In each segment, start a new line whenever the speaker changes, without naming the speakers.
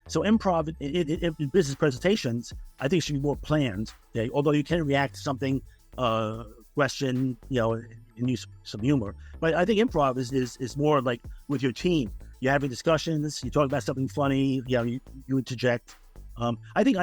So improv in business presentations, I think should be more planned. Okay? Although you can react to something, question, and use some humor. But I think improv is more like with your team. You're having discussions. You talk about something funny. You interject. I think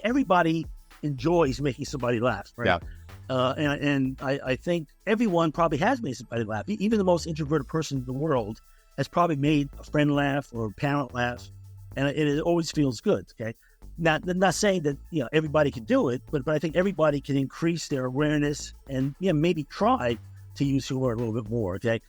everybody enjoys making somebody laugh, right?
Yeah.
And I think everyone probably has made somebody laugh. Even the most introverted person in the world has probably made a friend laugh or a parent laugh, and it always feels good. Okay, not saying that everybody can do it, but I think everybody can increase their awareness and maybe try to use humor a little bit more. Okay.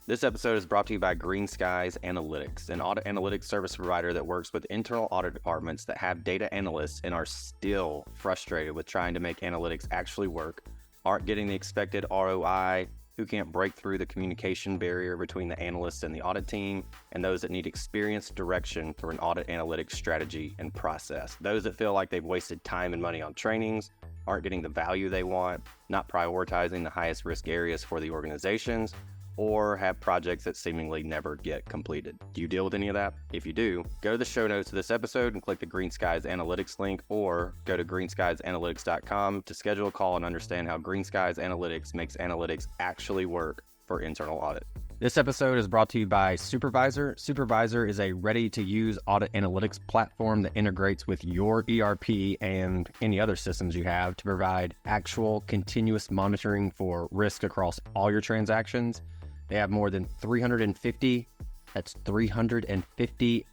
This episode is brought to you by Greenskies Analytics, an audit analytics service provider that works with internal audit departments that have data analysts and are still frustrated with trying to make analytics actually work, aren't getting the expected ROI, who can't break through the communication barrier between the analysts and the audit team, and those that need experienced direction through an audit analytics strategy and process. Those that feel like they've wasted time and money on trainings, aren't getting the value they want, not prioritizing the highest risk areas for the organizations, or have projects that seemingly never get completed. Do you deal with any of that? If you do, go to the show notes of this episode and click the Greenskies Analytics link, or go to greenskiesanalytics.com to schedule a call and understand how Greenskies Analytics makes analytics actually work for internal audit. This episode is brought to you by Supervisor. Supervisor is a ready-to-use audit analytics platform that integrates with your ERP and any other systems you have to provide actual continuous monitoring for risk across all your transactions. They have more than 350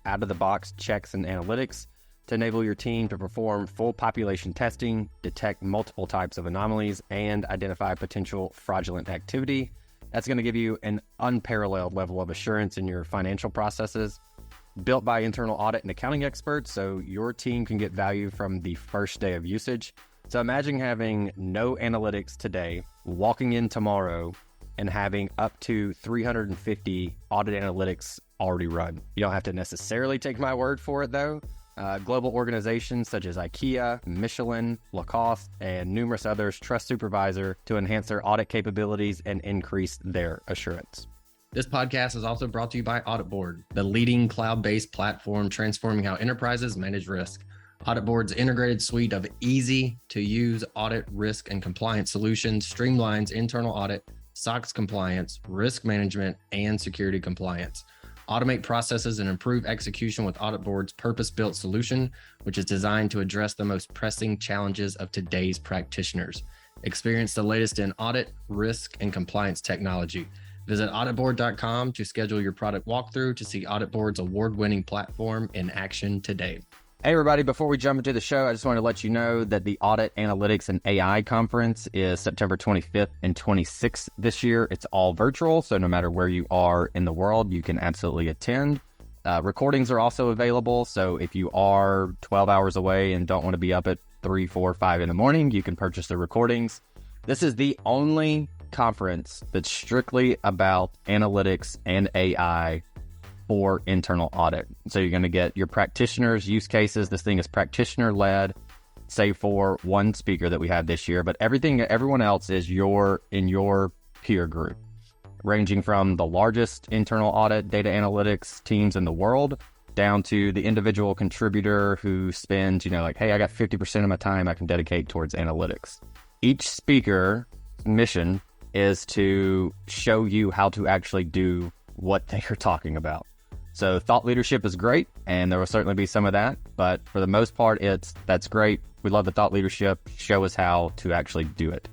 out-of-the-box checks and analytics to enable your team to perform full population testing, detect multiple types of anomalies, and identify potential fraudulent activity. That's going to give you an unparalleled level of assurance in your financial processes. Built by internal audit and accounting experts, so your team can get value from the first day of usage. So imagine having no analytics today, walking in tomorrow, and having up to 350 audit analytics already run. You don't have to necessarily take my word for it, though. Global organizations such as IKEA, Michelin, Lacoste, and numerous others trust Supervisor to enhance their audit capabilities and increase their assurance.
This podcast is also brought to you by Audit Board, the leading cloud-based platform transforming how enterprises manage risk. Audit Board's integrated suite of easy-to-use audit, risk, and compliance solutions streamlines internal audit, SOX compliance, risk management, and security compliance. Automate processes and improve execution with Audit Board's purpose-built solution, which is designed to address the most pressing challenges of today's practitioners. Experience the latest in audit, risk, and compliance technology. Visit auditboard.com to schedule your product walkthrough to see Audit Board's award-winning platform in action today.
Hey everybody, before we jump into the show, I just want to let you know that the Audit Analytics and AI Conference is September 25th and 26th this year. It's all virtual, so no matter where you are in the world, you can absolutely attend. Recordings are also available, so if you are 12 hours away and don't want to be up at 3, 4, 5 in the morning, you can purchase the recordings. This is the only conference that's strictly about analytics and AI for internal audit. So you're going to get your practitioners' use cases. This thing is practitioner-led, save for one speaker that we had this year, but everyone else is in your peer group, ranging from the largest internal audit data analytics teams in the world down to the individual contributor who spends, like, hey, I got 50% of my time I can dedicate towards analytics. Each speaker's mission is to show you how to actually do what they are talking about. So thought leadership is great, and there will certainly be some of that, but for the most part, that's great. We love the thought leadership. Show us how to actually do it.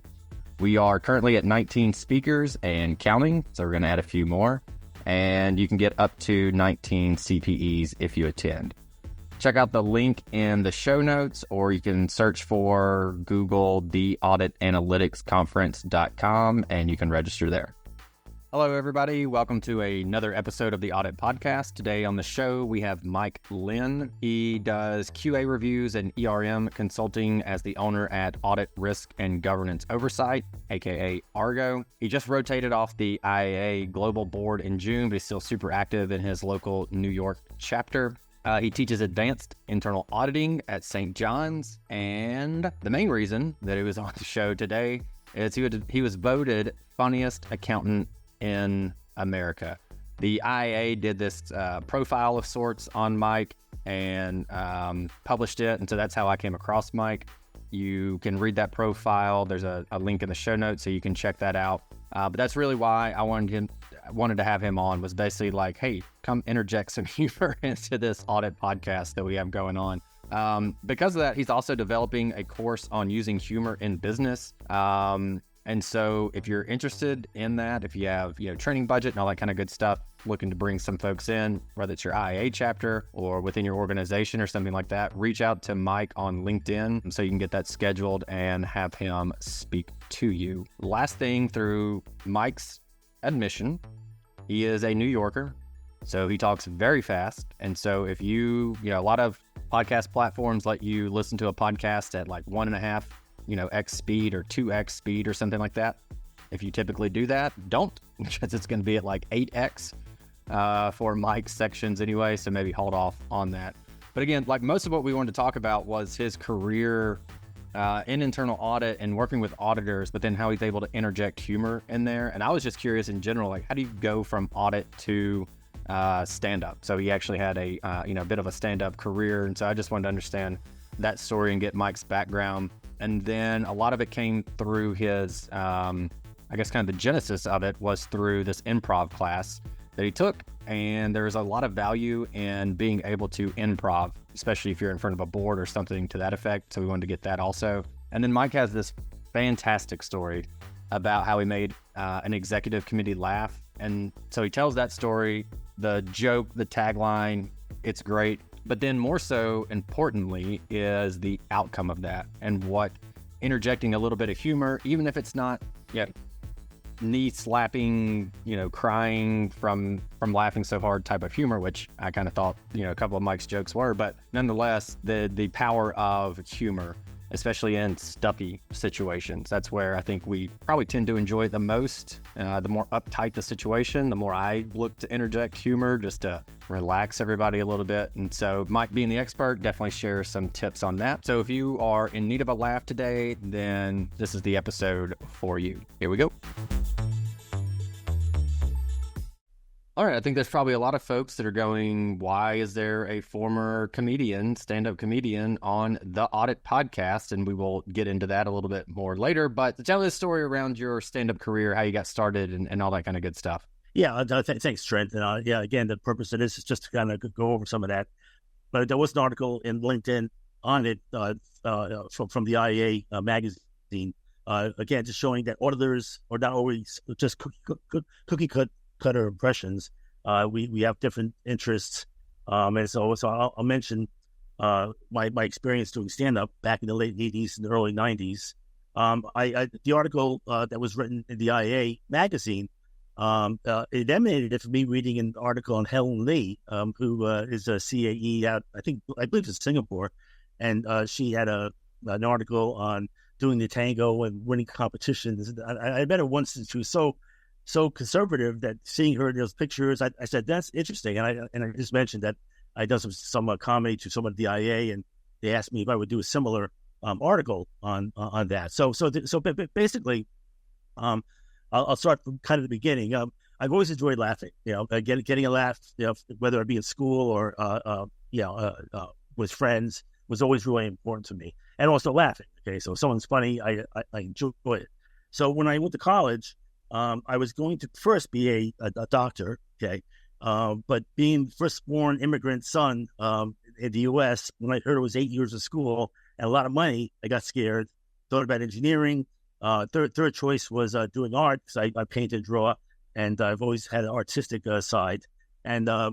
We are currently at 19 speakers and counting, so we're going to add a few more, and you can get up to 19 CPEs if you attend. Check out the link in the show notes, or you can search for Google theauditanalyticsconference.com, and you can register there. Hello, everybody. Welcome to another episode of the Audit Podcast. Today on the show, we have Mike Lynn. He does QA reviews and ERM consulting as the owner at Audit, Risk, and Governance Oversight, aka ARGO. He just rotated off the IAA Global Board in June, but he's still super active in his local New York chapter. He teaches advanced internal auditing at St. John's, and the main reason that he was on the show today is he was voted funniest accountant in America. The IA did this profile of sorts on Mike and published it. And so that's how I came across Mike. You can read that profile. There's a link in the show notes, so you can check that out. But that's really why I wanted to have him on, was basically like, hey, come interject some humor into this audit podcast that we have going on. Because of that, he's also developing a course on using humor in business. And so if you're interested in that, if you have, training budget and all that kind of good stuff, looking to bring some folks in, whether it's your IA chapter or within your organization or something like that, reach out to Mike on LinkedIn so you can get that scheduled and have him speak to you. Last thing, through Mike's admission, he is a New Yorker, so he talks very fast. And so if a lot of podcast platforms let you listen to a podcast at like 1.5 X speed or 2X speed or something like that. If you typically do that, don't, because it's going to be at like 8X for Mike's sections anyway. So maybe hold off on that. But again, like most of what we wanted to talk about was his career in internal audit and working with auditors, but then how he's able to interject humor in there. And I was just curious in general, like how do you go from audit to stand-up? So he actually had a bit of a stand-up career. And so I just wanted to understand that story and get Mike's background. And then a lot of it came through his, kind of the genesis of it was through this improv class that he took. And there's a lot of value in being able to improv, especially if you're in front of a board or something to that effect. So we wanted to get that also. And then Mike has this fantastic story about how he made an executive committee laugh. And so he tells that story, the joke, the tagline, it's great. But then more so importantly is the outcome of that and what interjecting a little bit of humor, even if it's not knee slapping, crying from laughing so hard type of humor, which I kind of thought, a couple of Mike's jokes were, but nonetheless, the power of humor, especially in stuffy situations. That's where I think we probably tend to enjoy it the most. The more uptight the situation, the more I look to interject humor just to relax everybody a little bit. And so Mike, being the expert, definitely shares some tips on that. So if you are in need of a laugh today, then this is the episode for you. Here we go. All right, I think there's probably a lot of folks that are going, why is there a former comedian, stand-up comedian on the Audit podcast? And we will get into that a little bit more later. But tell me the story around your stand-up career, how you got started and all that kind of good stuff.
Yeah, thanks, Trent. And again, the purpose of this is just to kind of go over some of that. But there was an article in LinkedIn on it from the IA magazine, again, just showing that auditors are not always just cookie cutter impressions. We have different interests, and so I'll mention my experience doing stand-up back in the late 80s and the early 90s. The article that was written in the IA magazine, it emanated from me reading an article on Helen Lee, who is a CAE out, I believe it's Singapore, and she had an article on doing the tango and winning competitions. I met her once, and she was so conservative that seeing her in those pictures, I said, that's interesting. And I just mentioned that I done some comedy to someone at the IA, and they asked me if I would do a similar article on that. So basically, I'll start from kind of the beginning. I've always enjoyed laughing, getting a laugh, whether it be in school or, with friends was always really important to me, and also laughing. Okay. So if someone's funny, I enjoy it. So when I went to college, I was going to first be a doctor, okay, but being firstborn immigrant son in the U.S., when I heard it was 8 years of school and a lot of money, I got scared, thought about engineering. Third choice was doing art, because I paint and draw, and I've always had an artistic side. And I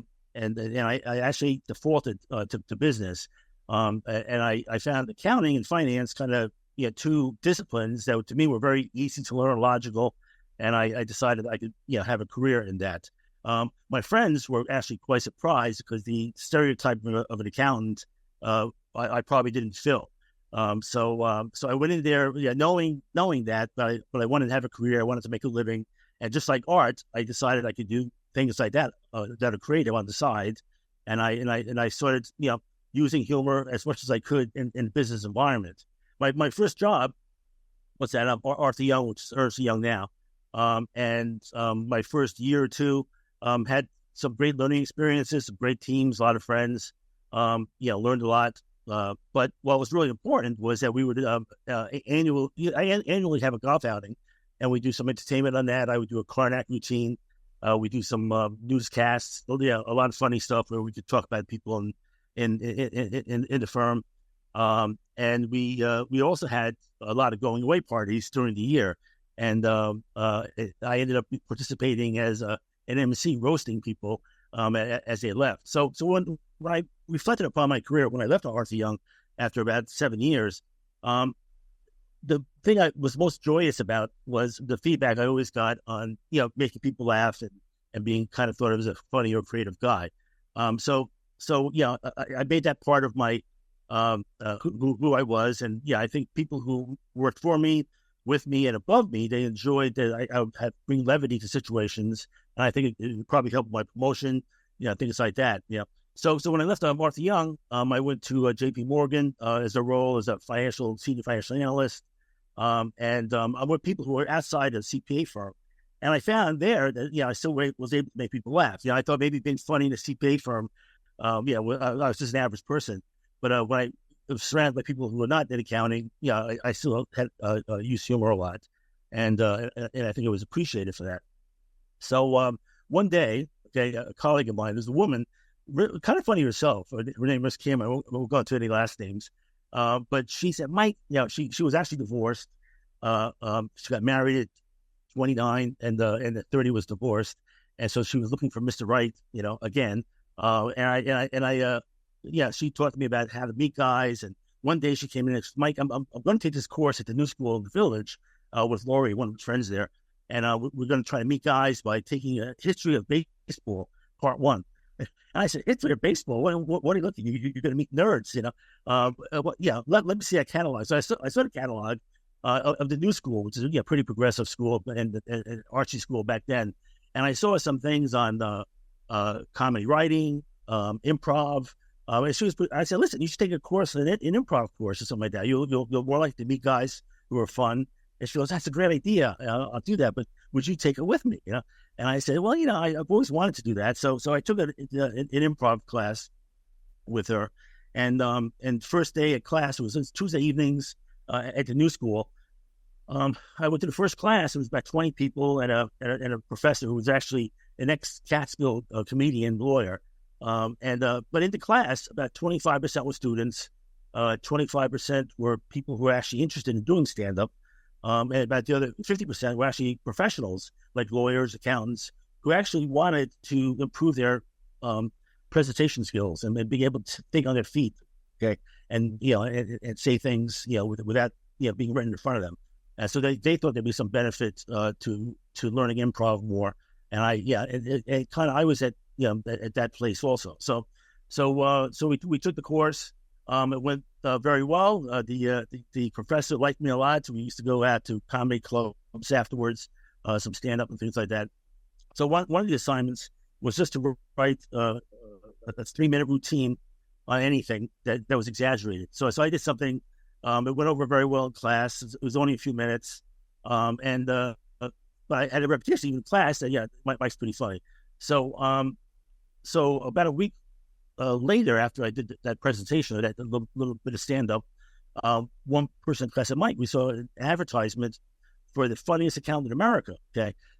actually defaulted to business, and I found accounting and finance kind of two disciplines that to me were very easy to learn, logical. And I decided I could, have a career in that. My friends were actually quite surprised, because the stereotype of an accountant, I probably didn't fill. So I went in there, knowing that, but I wanted to have a career. I wanted to make a living, and just like art, I decided I could do things like that that are creative on the side. And I started, using humor as much as I could in a business environment. My first job was at Arthur Young, which is Ernst & Young now. My first year or two had some great learning experiences, some great teams, a lot of friends. Learned a lot. But what was really important was that we would annually have a golf outing, and we do some entertainment on that. I would do a Karnak routine. We do some newscasts. A lot of funny stuff where we could talk about people in the firm. And we also had a lot of going away parties during the year. And I ended up participating as an MC, roasting people as they left. So when I reflected upon my career, when I left Arthur Young after about 7 years, the thing I was most joyous about was the feedback I always got on, making people laugh and being kind of thought of as a funny or creative guy. I made that part of my who I was. And I think people who worked for me, with me, and above me, they enjoyed that I would bring levity to situations. And I think it would probably help my promotion, things like that. So when I left Arthur Young, I went to JP Morgan as a role as a senior financial analyst. I'm with people who were outside of the CPA firm. And I found there that, I still was able to make people laugh. I thought maybe being funny in a CPA firm, I was just an average person. But when I was surrounded by people who were not in accounting, I still had used humor a lot. And I think it was appreciated for that. So one day, a colleague of mine, there's a woman, kind of funny herself. Her name was Kim. I won't go into any last names. But she said, Mike, she was actually divorced. She got married at 29 and at 30 was divorced. And so she was looking for Mr. Right, again. She taught me about how to meet guys. And one day she came in and said, Mike, I'm going to take this course at the New School in the Village with Lori, one of my friends there. And we're going to try to meet guys by taking a history of baseball, part 1. And I said, history of baseball? What are you looking? You're going to meet nerds, let me see a catalog. So I saw the catalog of the New School, which is a pretty progressive school and Archie school back then. And I saw some things on comedy writing, improv. I said, listen, you should take a course, an improv course or something like that. You'll more likely to meet guys who are fun. And she goes, that's a great idea. I'll do that, but would you take it with me? And I said, well, I've always wanted to do that. So I took an improv class with her. And first day of class, it was Tuesday evenings at the New School. I went to the first class. It was about 20 people and a professor who was actually an ex-Catskill comedian lawyer. But in the class, about 25% were students, 25% were people who were actually interested in doing stand-up, and about the other 50% were actually professionals, like lawyers, accountants, who actually wanted to improve their presentation skills and being able to think on their feet, and say things, without being written in front of them. And so they thought there'd be some benefit to learning improv more. And I was at that place also. So we took the course. It went very well. The professor liked me a lot. So we used to go out to comedy clubs afterwards, some stand up and things like that. So one of the assignments was just to write a 3-minute routine on anything that was exaggerated. So I did something. It went over very well in class. It was only a few minutes. But I had a repetition in class that, Mike's pretty funny. So about a week later, after I did that presentation, or that little bit of stand-up, one person in class said, Mike, we saw an advertisement for the funniest accountant in America,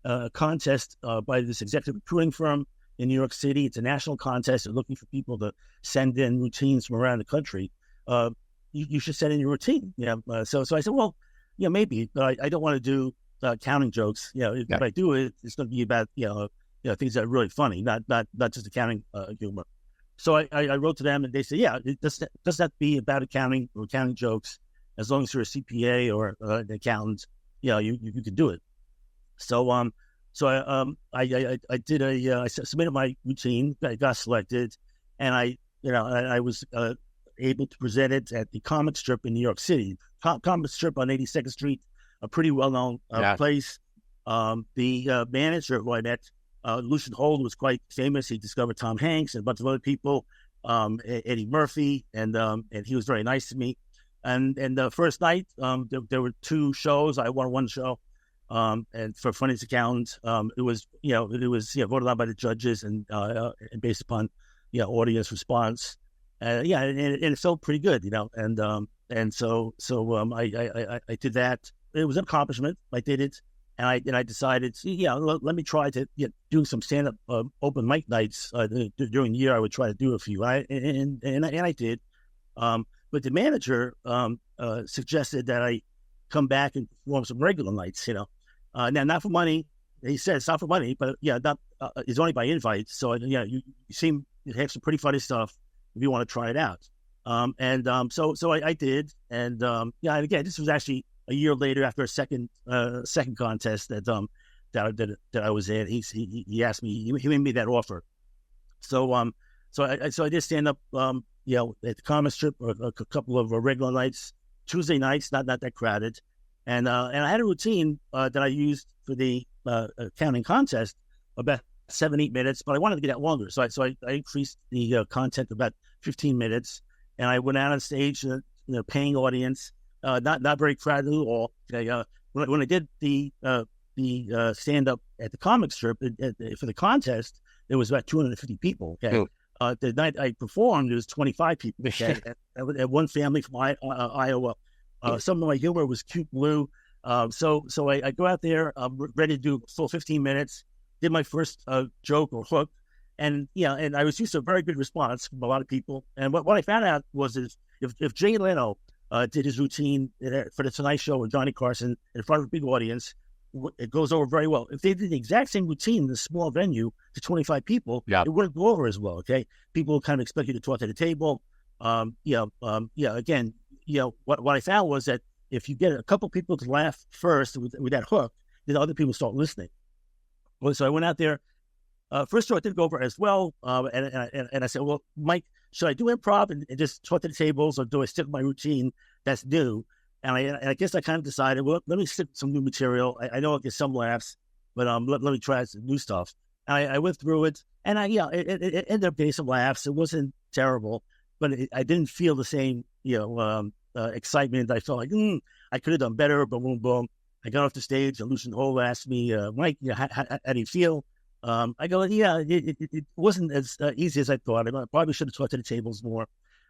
a contest by this executive recruiting firm in New York City. It's a national contest. They're looking for people to send in routines from around the country. You should send in your routine. So I said, well, maybe, but I don't want to do accounting jokes. If I do it, it's going to be about, things that are really funny, not just accounting humor. So I wrote to them and they said, it doesn't have to be about accounting or accounting jokes. As long as you're a CPA or an accountant, you can do it. So I submitted my routine. I got selected, and I was able to present it at the Comic Strip in New York City. Comic Strip on 82nd Street, a pretty well-known place. The manager who I met, Lucian Hold, was quite famous. He discovered Tom Hanks and a bunch of other people, Eddie Murphy, and he was very nice to me. And the first night, there were 2 shows. I won one show, And for funniest accountant, it was voted on by the judges and based upon audience response. And it felt pretty good, and so I did that. It was an accomplishment. I did it, and I decided, let me try to do some stand-up open mic nights during the year. I would try to do a few, and I did. But the manager suggested that I come back and perform some regular nights. Now not for money. He said it's not for money, but not it's only by invite. So you seem to have some pretty funny stuff if you want to try it out. So I did, and again, this was actually a year later after a second contest that I was in. He asked me, he made me that offer. So I did stand up, at the comic strip a couple of regular nights, Tuesday nights, not that crowded, and I had a routine that I used for the accounting contest, about 7-8 minutes, but I wanted to get that longer, so I increased the content to about 15 minutes, and I went out on stage, paying audience, not very crowded at all. When I did the stand up at the comic strip for the contest, there was about 250 people. Okay. Cool. The night I performed, there was 25 people. Okay. and one family from Iowa. Some of my humor was cute blue. So I go out there, ready to do a full 15 minutes. Did my first joke or hook, and I was used to a very good response from a lot of people. And what I found out was if Jay Leno did his routine for the Tonight Show with Johnny Carson in front of a big audience, it goes over very well. If they did the exact same routine in a small venue to 25 people, it wouldn't go over as well. Okay, people kind of expect you to talk to the table. Again, what I found was that if you get a couple people to laugh first with that hook, then other people start listening. Well, so I went out there. First show I didn't go over as well, and I said, well, Mike, should I do improv and just talk to the tables, or do I stick with my routine that's new? And I guess I kind of decided, well, let me stick with some new material. I know I'll get some laughs, but let me try some new stuff. And I went through it, and it ended up getting some laughs. It wasn't terrible, but I didn't feel the same excitement. I felt like I could have done better. Boom, boom, boom. I got off the stage, and Lucian Hole asked me, Mike, how do you feel? I go, it wasn't as easy as I thought. I probably should have talked to the tables more.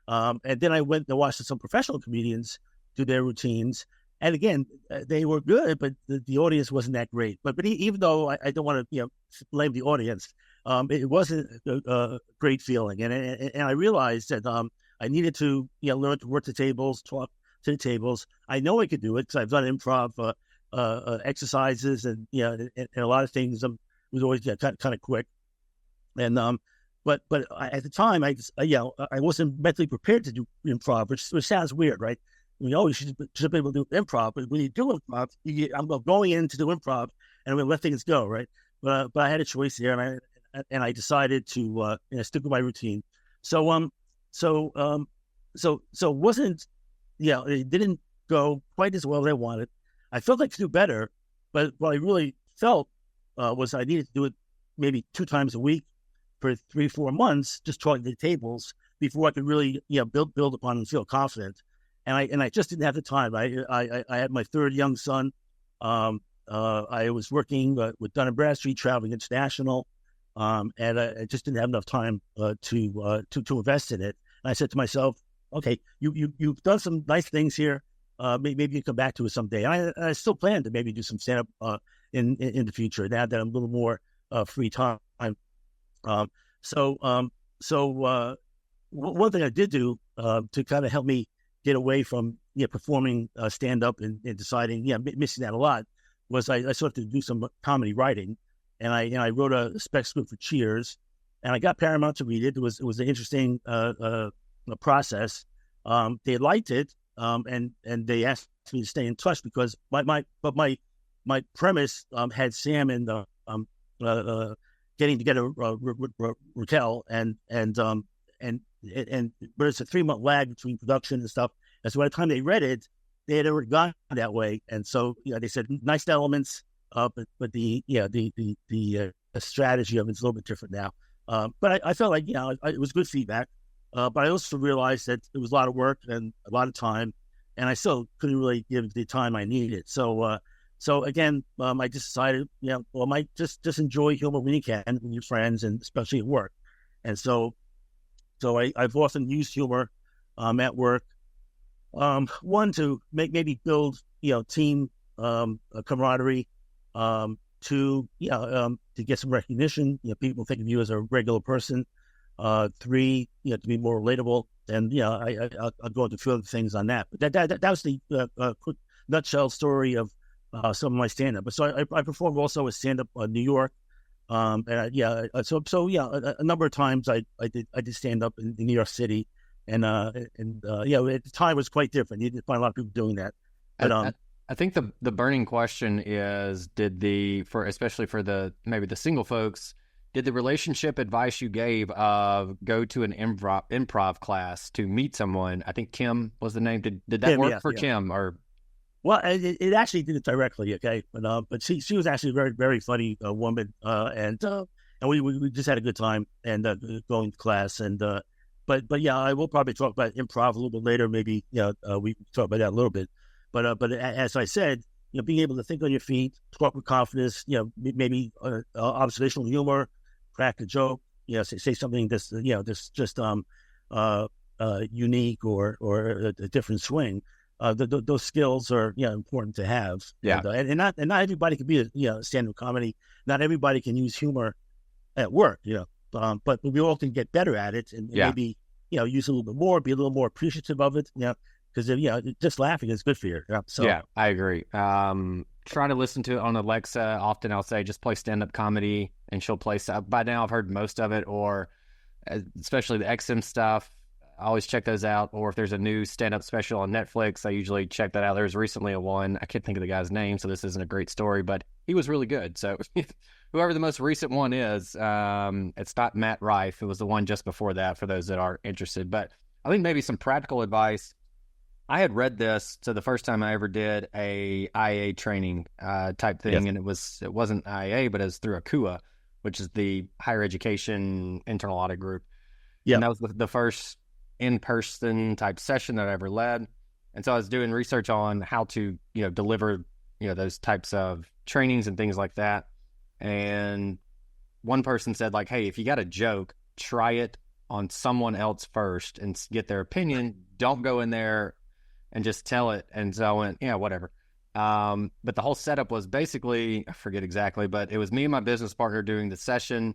And then I went and watched some professional comedians do their routines. And again, they were good, but the audience wasn't that great. But even though I don't want to blame the audience, it wasn't a great feeling. And I realized that I needed to learn to work the tables, talk to the tables. I know I could do it because I've done improv exercises and a lot of things. Was always kind of quick, and but at the time I wasn't mentally prepared to do improv, which sounds weird, right? You should be able to do improv, but when you do improv, I'm going in to do improv, and I'm going to let things go, right? But I had a choice there, and I decided to stick with my routine. So wasn't it didn't go quite as well as I wanted. I felt like to do better, but what I really felt was I needed to do it maybe 2 times a week for 3-4 months, just talking to the tables before I could really build upon and feel confident. And I just didn't have the time. I had my 3rd young son. I was working with Dun & Bradstreet, traveling international, and I just didn't have enough time to invest in it. And I said to myself, okay, you've done some nice things here. Maybe you come back to it someday. And I still plan to maybe do some stand-up in the future now that I'm a little more free time. So one thing I did do to kind of help me get away from performing stand-up and deciding missing that a lot was I started to do some comedy writing, and I wrote a spec script for Cheers, and I got Paramount to read it. It was an interesting process. They liked it, and they asked me to stay in touch because my premise had Sam and getting together Raquel and but it's a 3-month lag between production and stuff. And so by the time they read it, they had already gone that way. And so they said nice elements, but the strategy of it's a little bit different now. But I felt like it was good feedback. But I also realized that it was a lot of work and a lot of time, and I still couldn't really give the time I needed. So So again, I just decided, I might just enjoy humor when you can with your friends, and especially at work. And so I've often used humor at work. One, to maybe build team camaraderie. Two, to get some recognition. People think of you as a regular person. Three, to be more relatable. And I'll go into a few other things on that. But that was the quick nutshell story of some of my stand-up. But so I performed also a stand-up in New York. A number of times I did stand-up in New York City, and at the time it was quite different. You didn't find a lot of people doing that. But
I think the burning question is, especially for the single folks, did the relationship advice you gave of go to an improv class to meet someone? I think Kim was the name. Did that
Kim,
work for Kim? Or
well, it actually did it directly, okay. But she was actually a very, very funny woman, and we just had a good time and going to class. And but yeah, I will probably talk about improv a little bit later. Maybe we talk about that a little bit. But as I said, being able to think on your feet, talk with confidence, maybe observational humor, crack a joke, say something that's just unique or a different swing. Those skills are important to have.
Yeah,
and not everybody can be a stand-up comedy. Not everybody can use humor at work. But we all can get better at it, and maybe use a little bit more, be a little more appreciative of it. Because just laughing is good for you. So
yeah, I agree. Try to listen to it on Alexa. Often I'll say just play stand-up comedy, and she'll play stuff. By now I've heard most of it, or especially the XM stuff. I always check those out. Or if there's a new stand-up special on Netflix, I usually check that out. There's recently one. I can't think of the guy's name, so this isn't a great story, but he was really good. So whoever the most recent one is, it's not Matt Rife. It was the one just before that, for those that are interested. But I think maybe some practical advice. I had read this, so the first time I ever did a IA training type thing,
Yes.
and it wasn't IA, but it was through ACUA, which is the Higher Education Internal Audit Group.
Yeah.
And that was the first in-person type session that I ever led. And so I was doing research on how to, deliver, those types of trainings and things like that. And one person said, like, hey, if you got a joke, try it on someone else first and get their opinion. Don't go in there and just tell it. And so I went, yeah, whatever. But the whole setup was basically, I forget exactly, but it was me and my business partner doing the session.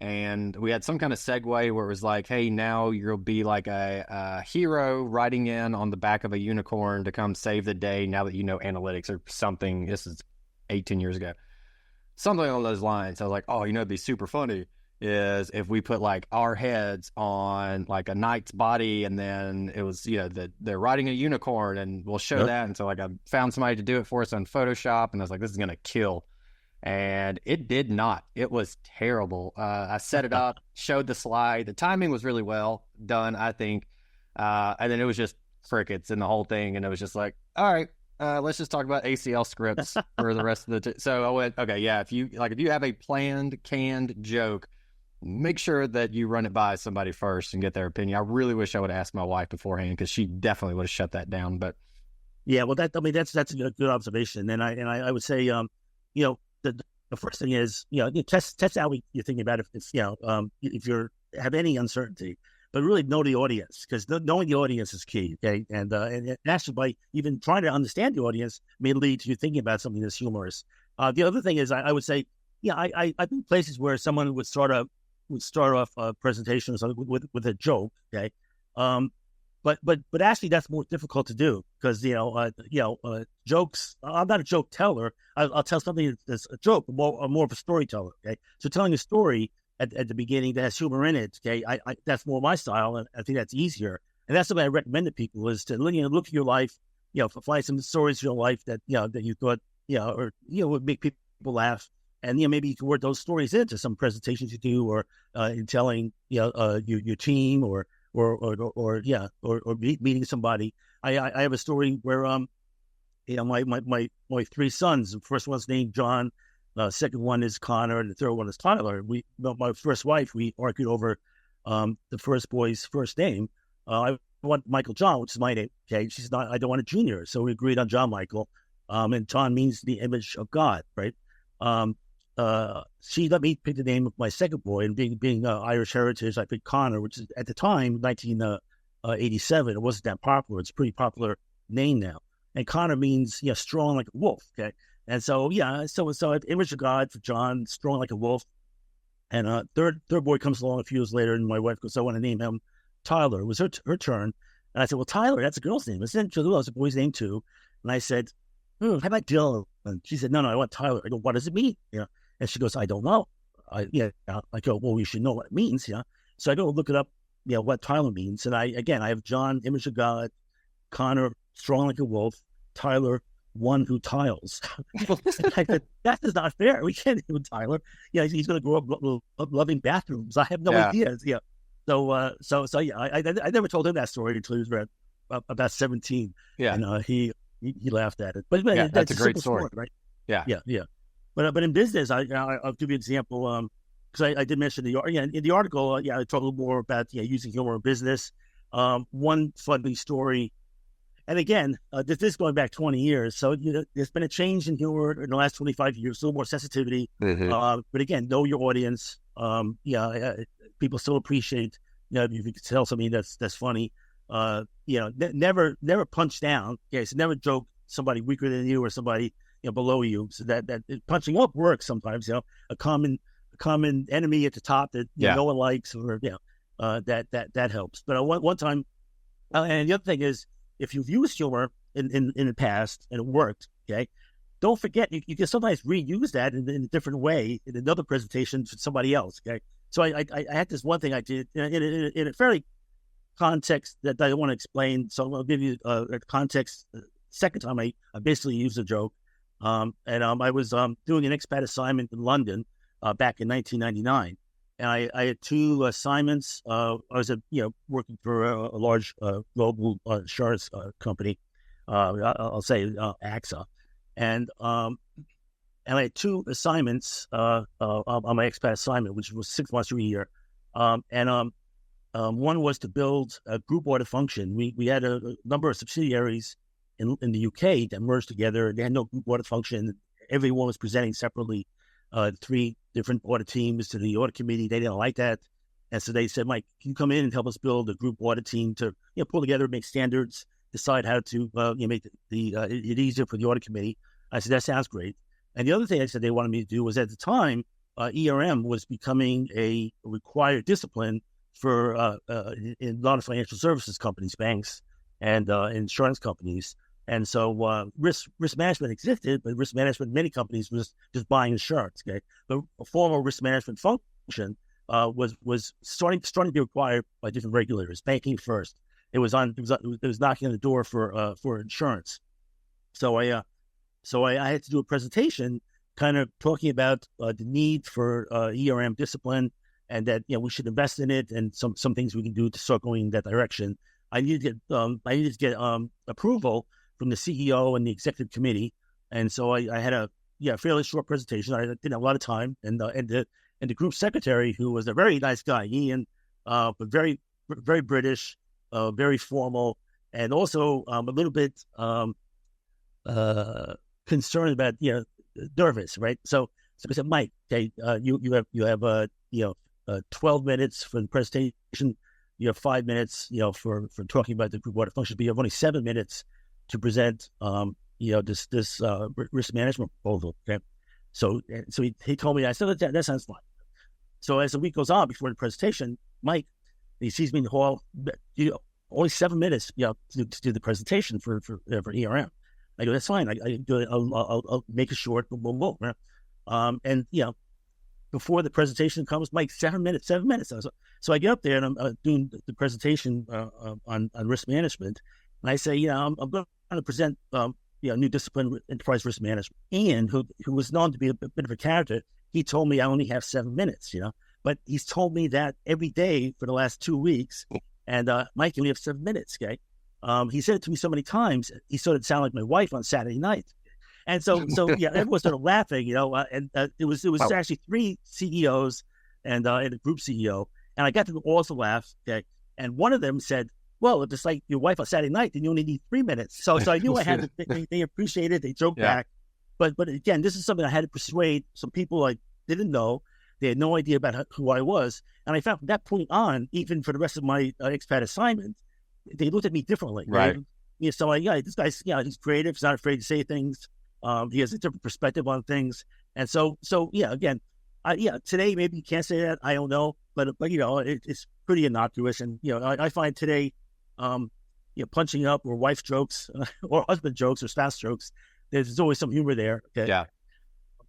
And we had some kind of segue where it was like, hey, now you'll be like a hero riding in on the back of a unicorn to come save the day now that you know analytics or something. This is 18 years ago. Something along those lines. I was like, oh, it'd be super funny is if we put like our heads on like a knight's body, and then it was, they're riding a unicorn, and we'll show that. And so like I found somebody to do it for us on Photoshop, and I was like, this is going to kill. And it did not. It was terrible. I set it up, showed the slide. The timing was really well done, I think. And then it was just crickets in the whole thing. And it was just like, all right, let's just talk about ACL scripts for the rest of the so I went, okay, yeah, if you have a planned, canned joke, make sure that you run it by somebody first and get their opinion. I really wish I would have asked my wife beforehand, because she definitely would have shut that down. But
yeah, well, that's a good observation. And I would say, the first thing is, test out what you're thinking about if you have any uncertainty, but really know the audience, because knowing the audience is key. Okay, and actually by even trying to understand the audience may lead to you thinking about something that's humorous. The other thing is, I would say, I've been places where someone would start off a presentation or something with a joke. Okay, but actually that's more difficult to do, because jokes. I'm not a joke teller. I'll tell something that's a joke, more of a storyteller. Okay, so telling a story at the beginning that has humor in it. Okay, I that's more my style, and I think that's easier. And that's something I recommend to people, is to look at your life. Find some stories in your life that that you thought would make people laugh, and maybe you can work those stories into some presentations you do, or in telling your team, or meeting somebody. I have a story where my three sons. The first one's named John, second one is Connor, and the third one is Tyler. My first wife, we argued over the first boy's first name. I want Michael John, which is my name. Okay, she's not. I don't want a junior, so we agreed on John Michael. And John means the image of God, right? She let me pick the name of my second boy, and being Irish heritage, I picked Connor, which is at the time 1987. It wasn't that popular. It's a pretty popular name now. And Connor means strong like a wolf. Okay, and so image of God for John, strong like a wolf. And third boy comes along a few years later, and my wife goes, I want to name him Tyler. It was her turn. And I said, well, Tyler, that's a girl's name. Isn't it? Well, it's a boy's name too. And I said, how about Dylan? And she said, no, I want Tyler. I go, what does it mean? And she goes, I don't know. I go, well, you should know what it means. So I go look it up, what Tyler means. And I have John, image of God, Connor, strong like a wolf, Tyler, one who tiles. I said, that is not fair. We can't do Tyler. He's going to grow up loving bathrooms. I have no idea. So I never told him that story until he was about 17. Yeah. And he laughed at it. But
that's a great story,
right?
Yeah.
But in business, I'll give you an example. Because I did mention in the article, I talk a little more about using humor in business. One funny story. And again, this is going back 20 years. So, there's been a change in humor in the last 25 years, a little more sensitivity. Mm-hmm. But again, know your audience. People still appreciate, if you can tell something that's funny. Never punch down. Okay, so never joke somebody weaker than you or somebody, below you. So that punching up works sometimes, a common enemy at the top that no one likes, or, that helps. But one time, and the other thing is, if you've used humor in the past and it worked, okay, don't forget you can sometimes reuse that in a different way in another presentation for somebody else. Okay, so I had this one thing I did in a fairly context that I want to explain. So I'll give you a context. Second time I basically used a joke, and I was doing an expat assignment in London back in 1999. And I had two assignments. I was working for a large global insurance company. I'll say AXA, and I had two assignments on my expat assignment, which was 6 months to a year. One was to build a group audit function. We had a number of subsidiaries in the UK that merged together. They had no group audit function. Everyone was presenting separately. 3 different audit teams to the audit committee. They didn't like that. And so they said, Mike, can you come in and help us build a group audit team to pull together, make standards, decide how to make it easier for the audit committee. I said, that sounds great. And the other thing I said they wanted me to do was, at the time, ERM was becoming a required discipline for in a lot of financial services companies, banks, and insurance companies. And so risk management existed, but risk management in many companies was just buying insurance. Okay, but a formal risk management function was starting to be required by different regulators. Banking first. It was knocking on the door for insurance. So I had to do a presentation, kind of talking about the need for ERM discipline, and that we should invest in it, and some things we can do to start going in that direction. I needed to get approval from the CEO and the executive committee, and so I had a fairly short presentation. I didn't have a lot of time, and the group secretary, who was a very nice guy, Ian, but very very British, very formal, and also a little bit concerned about nervous, right? So I said, Mike, okay, you have 12 minutes for the presentation. You have 5 minutes, for talking about the group audit function, but you have only 7 minutes to present, this risk management proposal. Okay, so he told me. I said, that sounds fine. So as the week goes on before the presentation, Mike, he sees me in the hall. Only 7 minutes, to do the presentation for ERM. I go, that's fine. I'll make it short. Boom, boom, boom. And before the presentation comes, Mike, 7 minutes. So I get up there and I'm doing the presentation on risk management, and I say, I'm going to present new discipline, enterprise risk management. Ian, who was known to be a bit of a character, he told me I only have 7 minutes, but he's told me that every day for the last 2 weeks. And Mike, you only have 7 minutes, okay? He said it to me so many times, he started to sound like my wife on Saturday night. And so everyone started laughing, and it was actually 3 CEOs and a group CEO, and I got them all to laugh, okay? And one of them said, well, if it's like your wife on Saturday night, then you only need 3 minutes. So I knew I had to, they appreciate it. They joke back. But again, this is something I had to persuade some people I didn't know. They had no idea about who I was. And I found from that point on, even for the rest of my expat assignments, they looked at me differently.
Right.
So this guy's, he's creative. He's not afraid to say things. He has a different perspective on things. And so again, today maybe you can't say that. I don't know. But it's pretty innocuous. And, I find today, punching up or wife jokes or husband jokes or spouse jokes, there's always some humor there. Okay?
Yeah.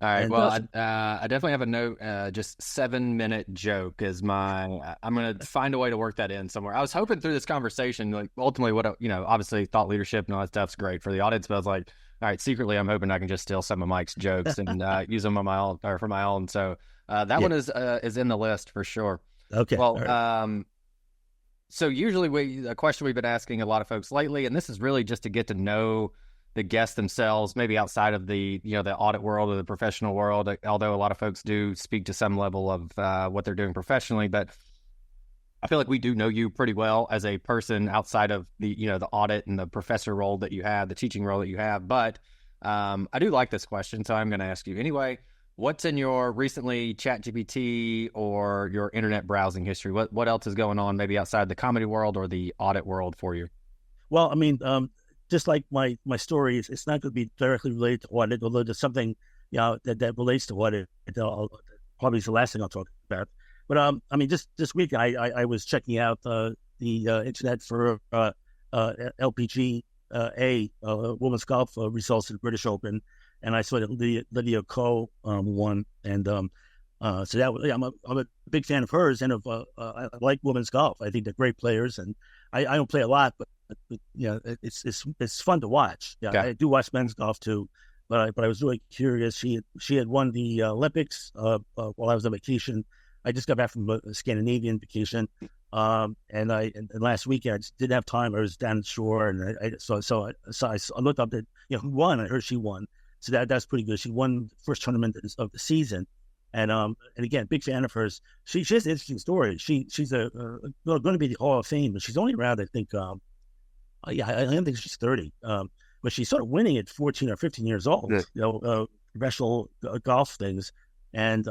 All right. And, I definitely have a note. Just 7-minute joke is I'm going to find a way to work that in somewhere. I was hoping through this conversation, like ultimately obviously thought leadership and all that stuff's great for the audience, but I was like, all right, secretly I'm hoping I can just steal some of Mike's jokes and use them on my own or for my own. So that one is in the list for sure.
Okay.
Well, right. So usually a question we've been asking a lot of folks lately, and this is really just to get to know the guests themselves, maybe outside of the the audit world or the professional world, although a lot of folks do speak to some level of what they're doing professionally. But I feel like we do know you pretty well as a person outside of the the audit and the professor role that you have, the teaching role that you have. But I do like this question, so I'm going to ask you anyway. What's in your recently ChatGPT or your internet browsing history? What else is going on maybe outside the comedy world or the audit world for you?
Well, I mean, just like my story, it's not going to be directly related to audit, although there's something that relates to audit. Probably is the last thing I'll talk about. But I mean, just this week I was checking out the internet for LPGA women's golf results at the British Open, and I saw that Lydia Ko won, and so that was, I'm a big fan of hers, and of I like women's golf. I think they're great players, and I don't play a lot, but it's fun to watch. Yeah, I do watch men's golf too, but I was really curious. She had won the Olympics while I was on vacation. I just got back from a Scandinavian vacation, and last weekend I just didn't have time. I was down the shore, and I looked up at who won. I heard she won, so that's pretty good. She won the first tournament of the season, and again, big fan of hers. She has an interesting story. She's going to be the Hall of Fame, but she's only around, I think. I don't think she's 30, but she's sort of winning at 14 or 15 years old. Yeah. Professional golf things, and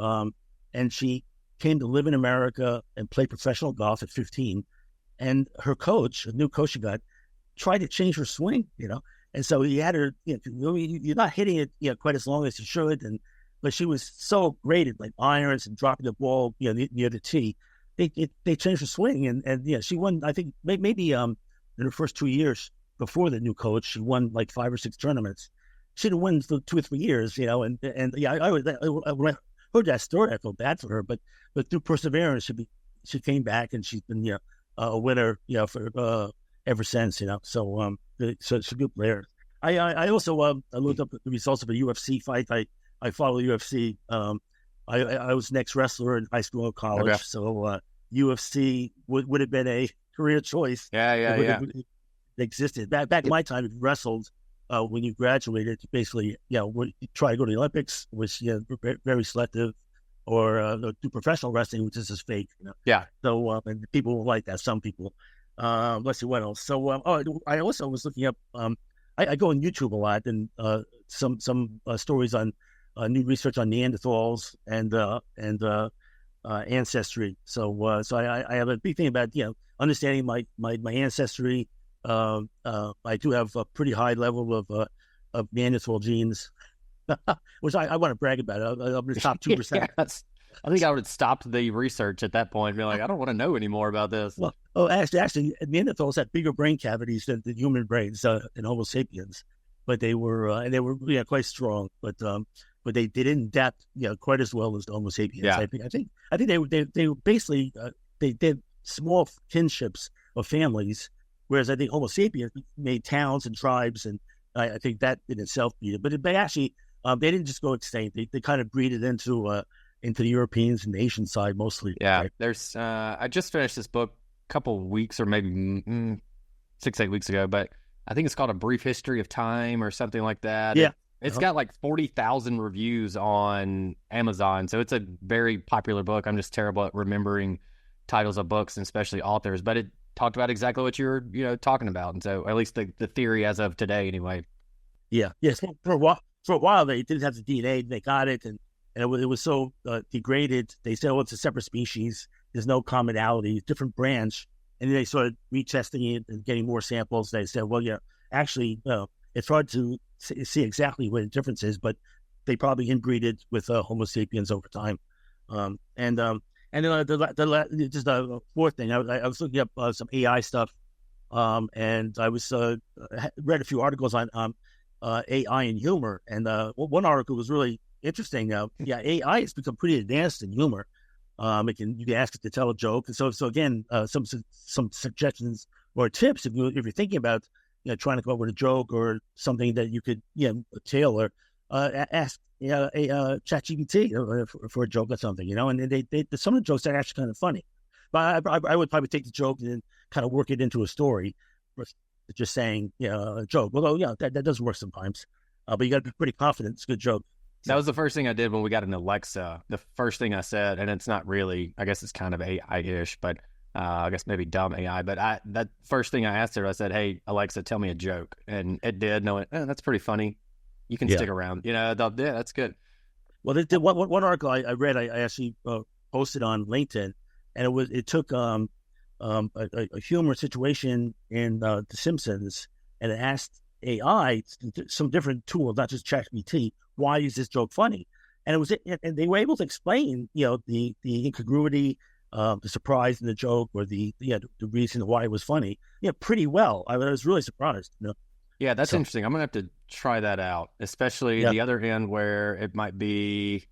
she came to live in America and play professional golf at 15. And her coach, a new coach she got, tried to change her swing, and so he had her. You're not hitting it, quite as long as you should, but she was so great at like irons and dropping the ball, near the tee. They changed her swing, and she won. I think maybe in her first 2 years before the new coach, she won like 5 or 6 tournaments. She didn't win for 2 or 3 years, when I heard that story, I felt bad for her, but through perseverance, she came back, and she's been a winner, for ever since, So she's a good player. I also I looked up the results of a UFC fight. I follow UFC. I was an ex-wrestler in high school and college, okay. So UFC would have been a career choice. It existed back in my time. If you wrestled when you graduated, you basically you try to go to the Olympics, which very selective, or do professional wrestling, which is just fake.
Yeah.
So and people will like that. Some people. Let's see what else. So I also was looking up. I go on YouTube a lot, and some stories on new research on Neanderthals and ancestry. So I have a big thing about understanding my ancestry. I do have a pretty high level of Neanderthal genes, which I want to brag about. I'm the top 2%.
Yes. I think I would have stopped the research at that point and be like, I don't want to know anymore about this.
Well, actually, Neanderthals had bigger brain cavities than human brains in Homo sapiens, but they were quite strong. But they didn't adapt quite as well as the Homo sapiens.
Yeah.
I think they were basically they did small kinships of families, whereas I think Homo sapiens made towns and tribes, and I think that in itself beat it. But they actually they didn't just go extinct. They kind of breeded into the Europeans and the Asian side mostly.
Yeah,
right?
There's I just finished this book a couple of weeks or maybe 6-8 weeks ago, but I think it's called A Brief History of Time or something like that.
Yeah.
It's got like 40,000 reviews on Amazon, so it's a very popular book. I'm just terrible at remembering titles of books and especially authors, but talked about exactly what you were, talking about. And so at least the theory as of today, anyway.
Yeah. Yes. For a while, they didn't have the DNA. They got it, and it was so degraded. They said, "Oh, it's a separate species. There's no commonality, different branch." And then they started retesting it and getting more samples. They said, "Well, yeah, actually, it's hard to see exactly what the difference is, but they probably inbreeded with Homo sapiens over time." And then just a fourth thing, I was looking up some AI stuff, and I was read a few articles on AI and humor, and one article was really interesting. AI has become pretty advanced in humor. You can ask it to tell a joke, and so again, some suggestions or tips if you're thinking about trying to come up with a joke or something that you could tailor. Ask a ChatGPT for a joke or something, and they some of the jokes are actually kind of funny. But I would probably take the joke and then kind of work it into a story, just saying a joke. Although that does work sometimes, but you got to be pretty confident it's a good joke.
That was the first thing I did when we got an Alexa. The first thing I said, and it's not really, I guess it's kind of AI-ish, but I guess maybe dumb AI. But that first thing I asked her, I said, "Hey, Alexa, tell me a joke." And it did. And I went, that's pretty funny. You can stick around. That's good.
Well, one article I read, I actually posted on LinkedIn, and it took a humor situation in The Simpsons, and it asked AI, some different tools, not just ChatGPT, why is this joke funny? And and they were able to explain, the incongruity, the surprise in the joke, or the reason why it was funny, pretty well. I was really surprised.
Yeah, that's interesting. I'm gonna have to try that out, especially the other end where it might be,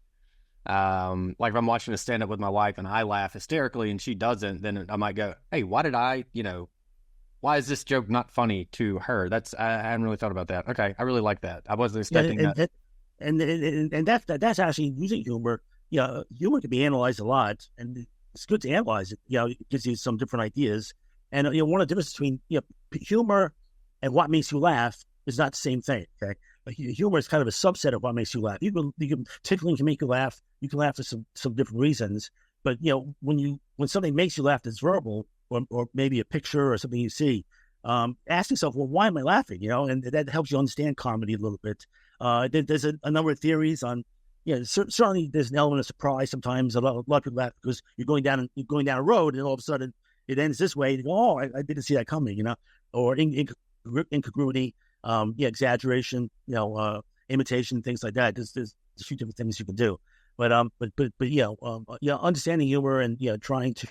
like if I'm watching a stand-up with my wife and I laugh hysterically and she doesn't, then I might go, "Hey, why is this joke not funny to her?" I hadn't really thought about that. Okay, I really like that. I wasn't expecting that.
And that's actually using humor. Humor can be analyzed a lot, and it's good to analyze it. It gives you some different ideas. And one of the differences between humor and what makes you laugh is not the same thing. Okay, humor is kind of a subset of what makes you laugh. Tickling can make you laugh. You can laugh for some different reasons. But when something makes you laugh that's verbal, or maybe a picture or something you see, ask yourself, well, why am I laughing? And that helps you understand comedy a little bit. There's a number of theories on, certainly there's an element of surprise. Sometimes a lot of people laugh because you're going down a road and all of a sudden it ends this way. You go, oh, I didn't see that coming, or incongruity, exaggeration, imitation, things like that. There's a few different things you can do. But understanding humor and trying to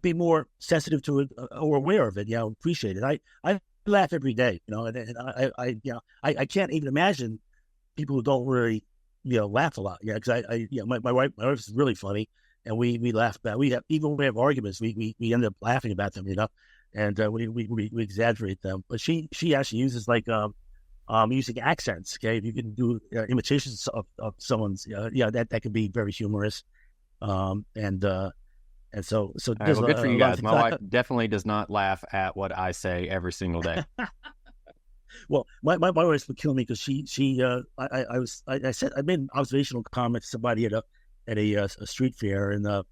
be more sensitive to it or aware of it. Appreciate it. I laugh every day. And I can't even imagine people who don't really laugh a lot. Because my wife is really funny, and we laugh about. Even when we have arguments, we end up laughing about them. And we exaggerate them. But she actually uses using accents. Okay, if you can do imitations of someone's, that can be very humorous. And so
right, well, good for you guys. My wife definitely does not laugh at what I say every single day.
Well, my wife would kill me because I made an observational comment to somebody at a street fair, and the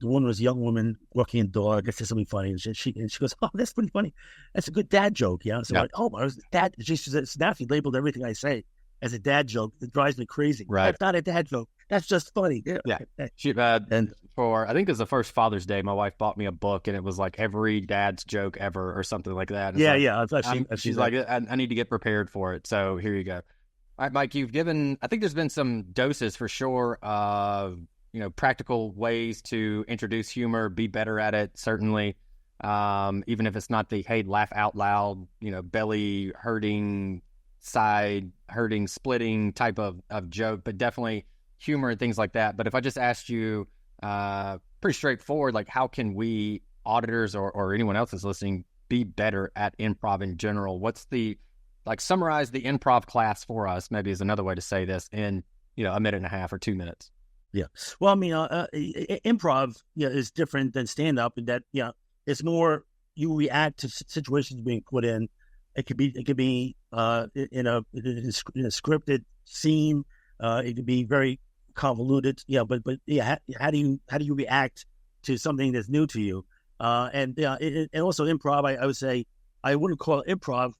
one was a young woman walking a dog. I said something funny, and she goes, "Oh, that's pretty funny. That's a good dad joke." So like, "Oh, my dad." She said, "Snappy labeled everything I say as a dad joke. It drives me crazy.
Right?
That's not a dad joke. That's just funny."
Yeah. She I think it was the first Father's Day, my wife bought me a book, and it was like every dad's joke ever or something like that. She's like, I need to get prepared for it. So here you go. All right, Mike, I think there's been some doses for sure of, practical ways to introduce humor, be better at it, certainly. Even if it's not the, hey, laugh out loud, belly hurting, side hurting, splitting type of joke, but definitely humor and things like that. But if I just asked you, pretty straightforward, like how can we auditors or anyone else that's listening be better at improv in general? What's summarize the improv class for us, maybe is another way to say this, in, a minute and a half or 2 minutes.
Yeah. Well, I mean, improv is different than stand-up in that, it's more you react to situations being put in. It could be in a scripted scene. It could be very convoluted, but how do you react to something that's new to you? And also improv. I would say I wouldn't call it improv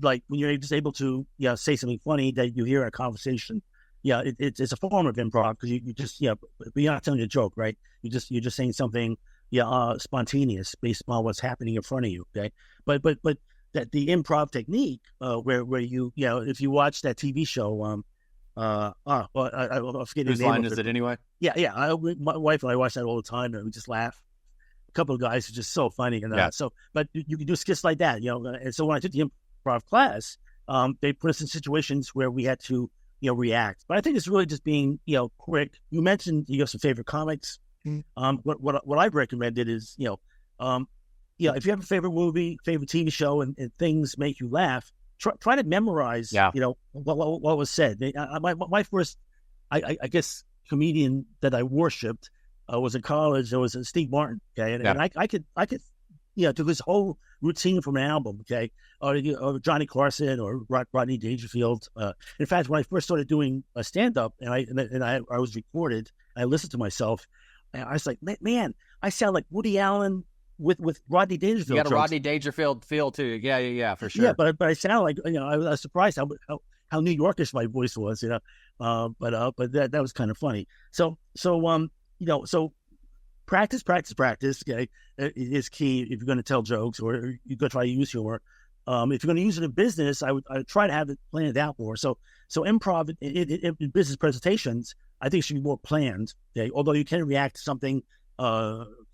like when you're just able to say something funny that you hear in a conversation. It's a form of improv because you just but you're not telling a joke, right? You're just saying something spontaneous based on what's happening in front of you. Okay, but that the improv technique where you if you watch that TV show I'm forgetting
Whose
the name
line
of
is it anyway?
My wife and I watch that all the time, and we just laugh. A couple of guys are just so funny, and but you can do skits like that, And so when I took the improv class, they put us in situations where we had to react. But I think it's really just being quick. You mentioned you have some favorite comics. What I've recommended is if you have a favorite movie, favorite TV show, and things make you laugh, try to memorize what was said. My first I guess comedian that I worshipped was in college. There was Steve Martin, okay, and I could do this whole routine from an album, okay, or Johnny Carson or Rodney Dangerfield. In fact, when I first started doing a stand-up, and I was recorded, I listened to myself, and I was like, man, I sound like Woody Allen with Rodney Dangerfield.
You got a
jokes.
Rodney Dangerfield feel too. Yeah, for sure.
Yeah, but I sound like I was surprised how New Yorkish my voice was, but that was kind of funny. So practice, okay, is key if you're going to tell jokes or you're going to try to use humor. If you're going to use it in business, I would try to have it planned out more. So improv in business presentations, I think should be more planned. Okay, although you can react to something,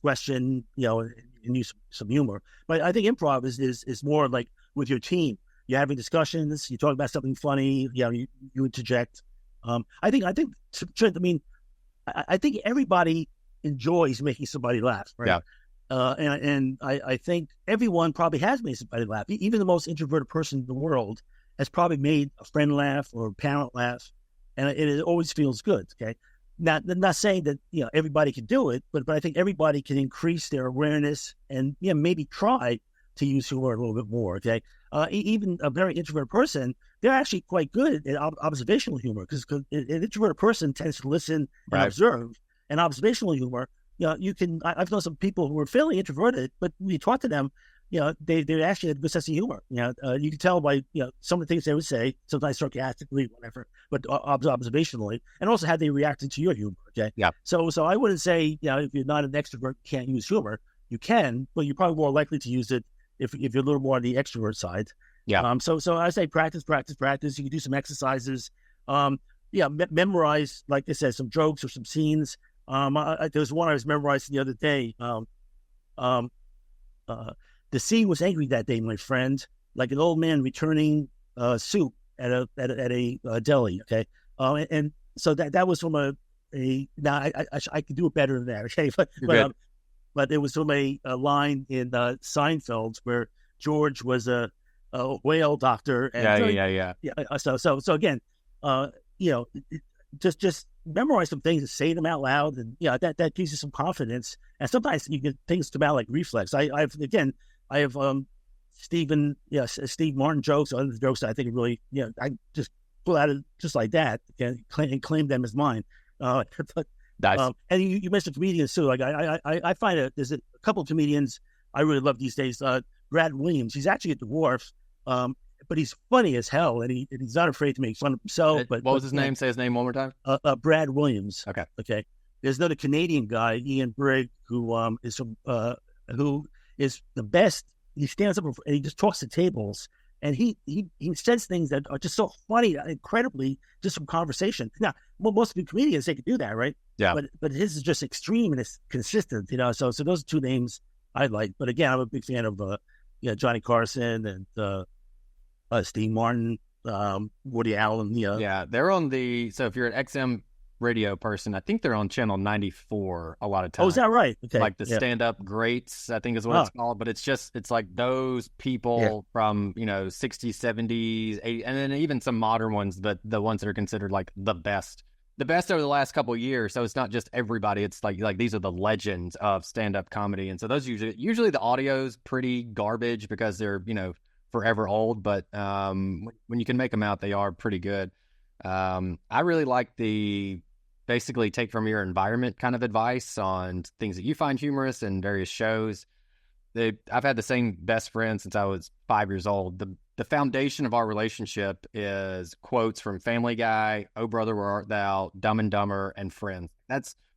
question, and use some humor. But I think improv is more like with your team. You're having discussions. You talk about something funny. You interject. I think everybody enjoys making somebody laugh, right?
Yeah.
And I think everyone probably has made somebody laugh. Even the most introverted person in the world has probably made a friend laugh or a parent laugh, and it always feels good. Okay, not saying that everybody can do it, but I think everybody can increase their awareness and maybe try to use humor a little bit more. Okay, even a very introverted person, they're actually quite good at observational humor because an introverted person tends to listen and observe. And observational humor, you can. I've known some people who are fairly introverted, but when you talk to them, they actually have a good sense of humor. You can tell by some of the things they would say, sometimes sarcastically, whatever, but observationally, and also how they reacted to your humor. Okay,
yeah.
So I wouldn't say if you're not an extrovert, you can't use humor. You can, but you're probably more likely to use it if you're a little more on the extrovert side.
Yeah.
So I say practice. You can do some exercises. Memorize, like I said, some jokes or some scenes. There was one I was memorizing the other day. The scene was angry that day, my friend, like an old man returning soup at a deli. Okay, and so that was from a now I could do it better than that. Okay, but it was from a line in Seinfeld where George was a whale doctor. And So again, just memorize some things and say them out loud, and that gives you some confidence. And sometimes you get things come out like reflex. I have Steve Martin jokes, or other jokes that I think are really I just pull out of just like that and claim them as mine.
Nice.
And you mentioned comedians too. Like I find there's a couple of comedians I really love these days. Brad Williams, he's actually a dwarf, but he's funny as hell, and he's not afraid to make fun of himself. But
what was his name? Say his name one more time.
Brad Williams.
Okay.
There's another Canadian guy, Ian Brigg, who is the best. He stands up and he just talks to tables, and he says things that are just so funny, incredibly, just from conversation. Now, most of the comedians, they can do that, right?
Yeah.
But his is just extreme and it's consistent, So those are two names I like. But again, I'm a big fan of Johnny Carson and Steve Martin, Woody Allen.
Yeah, they're on so if you're an XM radio person, I think they're on channel 94 a lot of times.
Oh, is that right? Okay.
Like the Stand-Up Greats, I think is what it's called. But it's like those people from 60s, 70s, 80s, and then even some modern ones, but the ones that are considered like the best over the last couple of years. So it's not just everybody. It's like these are the legends of stand-up comedy. And so those usually the audio's pretty garbage because they're forever old. But when you can make them out, they are pretty good. I really like the basically take from your environment kind of advice on things that you find humorous in various shows. I've had the same best friend since I was 5 years old. The foundation of our relationship is quotes from Family Guy, Oh Brother, Where Art Thou, Dumb and Dumber, and Friends.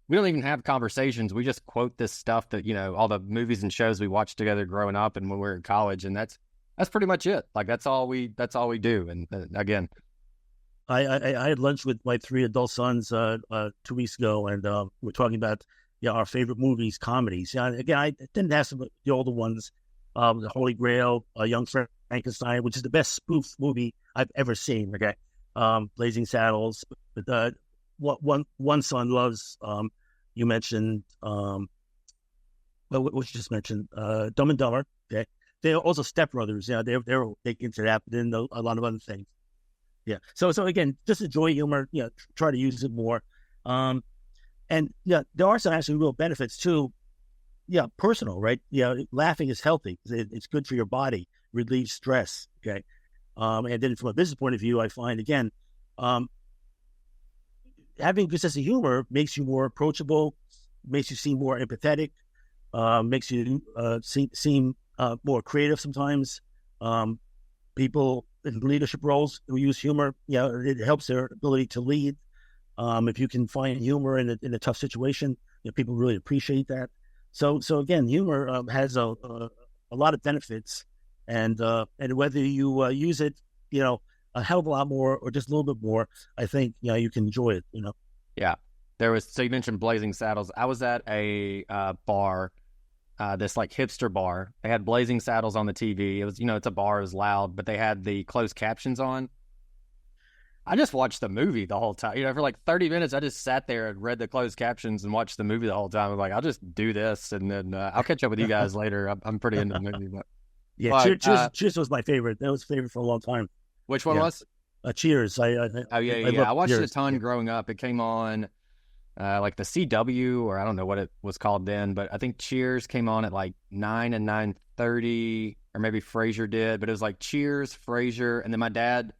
We don't even have conversations. We just quote this stuff that, all the movies and shows we watched together growing up and when we were in college. And that's pretty much it. Like, that's all we do. And again,
I had lunch with my 3 adult sons 2 weeks ago, and we're talking about our favorite movies, comedies. Again, I didn't have some of the older ones, The Holy Grail, Young Frankenstein, which is the best spoof movie I've ever seen. Okay, Blazing Saddles. But one son loves. You mentioned what you just mentioned, Dumb and Dumber. Okay, they're also Step Brothers. They're big into that, but then a lot of other things. Yeah. So again, just enjoy humor. Try to use it more. And there are some actually real benefits too. Personal, right? Laughing is healthy. It's good for your body, relieves stress. Okay. And then from a business point of view, I find again, having a good sense of humor makes you more approachable, makes you seem more empathetic, makes you seem more creative sometimes. People in leadership roles who use humor, it helps their ability to lead. If you can find humor in a tough situation, people really appreciate that. So again, humor has a lot of benefits, and whether you use it, a hell of a lot more or just a little bit more, I think you can enjoy it.
Yeah, so you mentioned Blazing Saddles. I was at a bar, this like hipster bar. They had Blazing Saddles on the TV. It was it's a bar, it was loud, but they had the closed captions on. I just watched the movie the whole time. For like 30 minutes, I just sat there and read the closed captions and watched the movie the whole time. I'm like, I'll just do this, and then I'll catch up with you guys later. I'm pretty into the movie. But,
Cheers was my favorite. That was favorite for a long time.
Which one was?
Cheers.
I watched it a ton growing up. It came on like the CW, or I don't know what it was called then, but I think Cheers came on at like 9 and 9:30, or maybe Frasier did. But it was like Cheers, Frasier, and then my dad.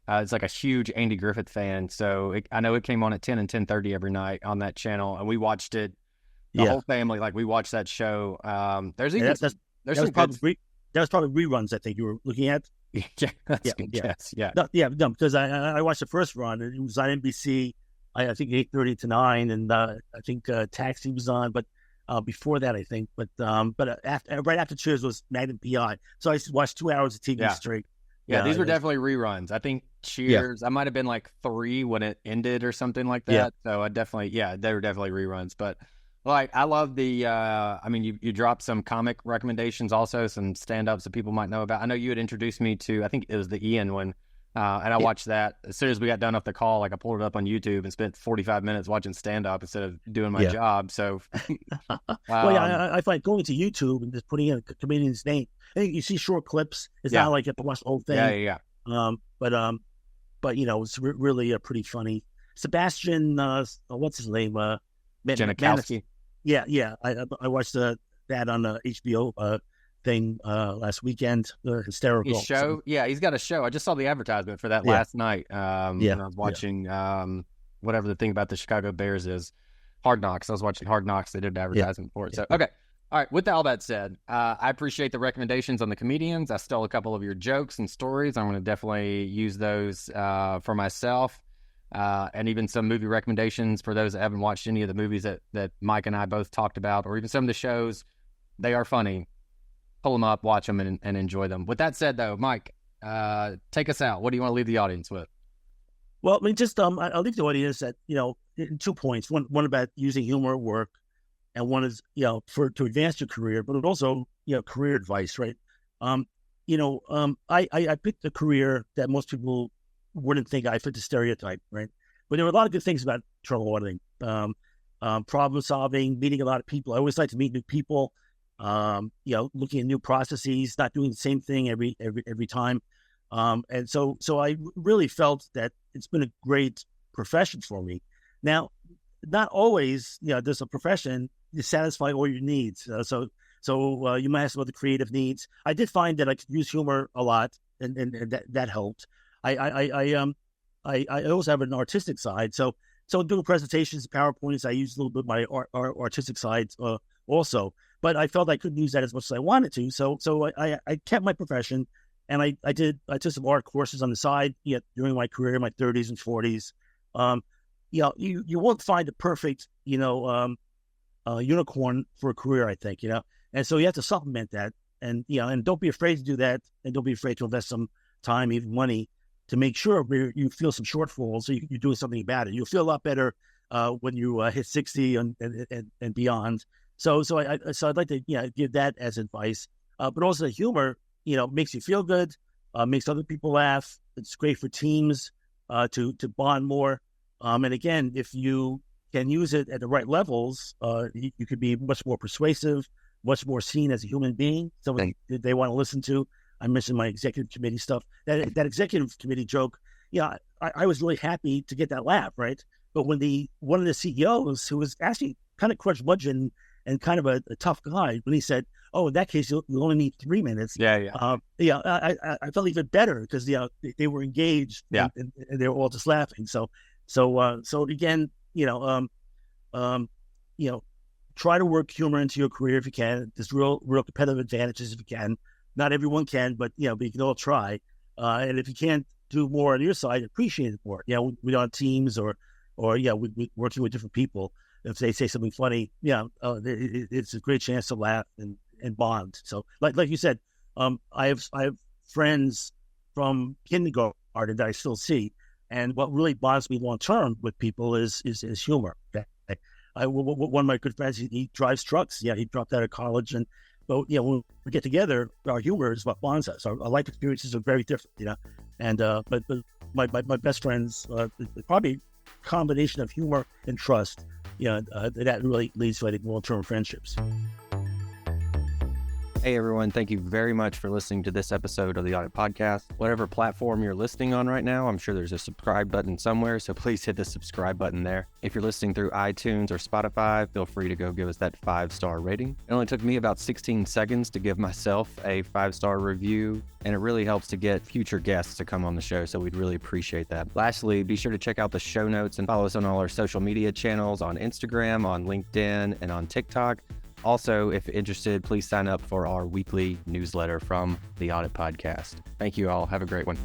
It's like a huge Andy Griffith fan, so I know it came on at 10 and 10:30 every night on that channel, and we watched it. The whole family, like, we watched that show. That was
probably reruns. I think you were looking at.
Yes.
Because I watched the first run, and it was on NBC. I think 8:30 to 9, and I think Taxi was on, but before that, I think. But right after Cheers was Magnum PI, so I watched 2 hours of TV straight.
Yeah, these were definitely reruns. I think Cheers, I might have been like 3 when it ended or something like that. Yeah. So they were definitely reruns. But like, I love the, you dropped some comic recommendations also, some stand-ups that people might know about. I know you had introduced me to, I think it was the Ian one. And I watched that as soon as we got done off the call. Like, I pulled it up on YouTube and spent 45 minutes watching stand-up instead of doing my job. So,
I find going to YouTube and just putting in a comedian's name. I think you see short clips. It's not like you have to watch the whole thing.
Yeah.
But it's really pretty funny. Sebastian, what's his name?
Janikowski.
Yeah. I watched that on the HBO thing last weekend. Hysterical.
His show? Yeah, he's got a show. I just saw the advertisement for that last night. When I was watching whatever the thing about the Chicago Bears is. Hard Knocks. I was watching Hard Knocks. They did an advertisement for it. So, okay. All right. With all that said, I appreciate the recommendations on the comedians. I stole a couple of your jokes and stories. I'm going to definitely use those for myself, and even some movie recommendations for those that haven't watched any of the movies that Mike and I both talked about, or even some of the shows. They are funny. Pull them up, watch them, and enjoy them. With that said, though, Mike, take us out. What do you want to leave the audience with?
Well, I'll leave the audience at in 2 points. One about using humor at work. And one is, to advance your career, but also, career advice, right? I picked a career that most people wouldn't think I fit the stereotype, right? But there were a lot of good things about internal auditing, problem solving, meeting a lot of people. I always like to meet new people, looking at new processes, not doing the same thing every time. And so I really felt that it's been a great profession for me. Now, not always, there's a profession to satisfy all your needs. So you might have some other creative needs. I did find that I could use humor a lot, and that helped. I also have an artistic side. So doing presentations, PowerPoints, I use a little bit of my artistic side also. But I felt I couldn't use that as much as I wanted to. So I kept my profession, and I took some art courses on the side during my career in my 30s and 40s. You won't find a perfect, unicorn for a career, I think, and so you have to supplement that, and don't be afraid to do that, and don't be afraid to invest some time, even money, to make sure you feel some shortfalls, so you're doing something about it. You'll feel a lot better when you hit 60 and beyond. So I'd like to give that as advice, but also the humor makes you feel good, makes other people laugh. It's great for teams to bond more, and again, if you can use it at the right levels, you could be much more persuasive, much more seen as a human being. Someone they want to listen to. I mentioned my executive committee stuff. That executive committee joke, I was really happy to get that laugh, right? But when one of the CEOs, who was actually kind of curmudgeon and kind of a tough guy, when he said, "Oh, in that case, you'll only need 3 minutes," I felt even better because they were engaged, and they were all just laughing. So again, try to work humor into your career if you can. There's real competitive advantages if you can. Not everyone can, but but you can all try. And if you can't do more on your side, appreciate it more. We're on teams or we working with different people. If they say something funny, it's a great chance to laugh and bond. So, like you said, I have friends from kindergarten that I still see, and what really bonds me long term with people is humor. Okay? One of my good friends, he drives trucks. He dropped out of college, but when we get together, our humor is what bonds us. Our life experiences are very different, And but my best friends, probably combination of humor and trust, that really leads to long-term friendships.
Hey everyone, thank you very much for listening to this episode of the Audit Podcast. Whatever platform you're listening on right now, I'm sure there's a subscribe button somewhere, so please hit the subscribe button there. If you're listening through iTunes or Spotify, feel free to go give us that 5-star rating. It only took me about 16 seconds to give myself a 5-star review, and it really helps to get future guests to come on the show, so we'd really appreciate that. Lastly, be sure to check out the show notes and follow us on all our social media channels on Instagram, on LinkedIn, and on TikTok. Also, if interested, please sign up for our weekly newsletter from the Audit Podcast. Thank you all. Have a great one.